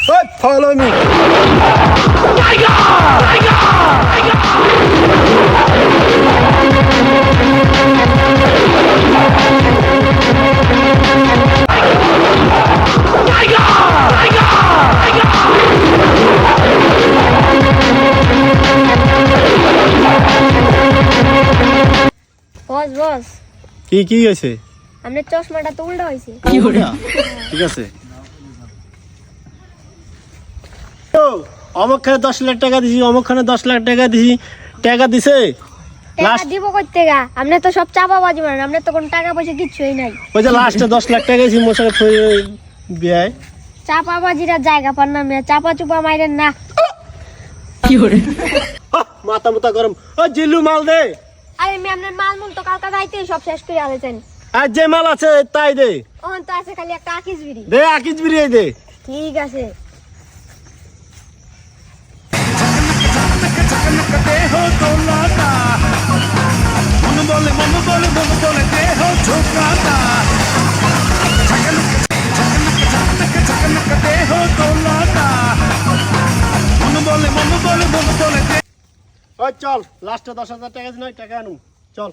Follow me. বস বস কি হয়েছে? আপনার চশমাটা তো উল্টা হয়েছে। ঠিক আছে। অমুকখানে 10 লাখ টাকা দিছি, অমুকখানে 10 লাখ টাকা দিছি, টাকা দিছে? টাকা দিব কই থেকে? আপনি তো সব চাপাবাজি মারেন, আপনার তো কোনো টাকা পয়সা কিচ্ছুই নাই। ওই যে লাস্টে 10 লাখ টাকা দিছি মোশারফ বিয়ায়। চাপাবাজিরা জায়গা পান না, চাপা চুপা মাইরেন না। মাথা মুতা গরম। ও জিল্লু মাল দে। আরে আমি আপনার মাল মূল তো কালকা যাইতেই সব শেষ করে আলেছেন। আর যে মাল আছে তাই দে। ওখান তো আছে খালি একটা আকিস বিড়ি। দে আকিজ বিরিয়ে দে। ঠিক আছে। ওই চল লাস্টে 10,000 টাকা দিন, টাকা আনুম চল।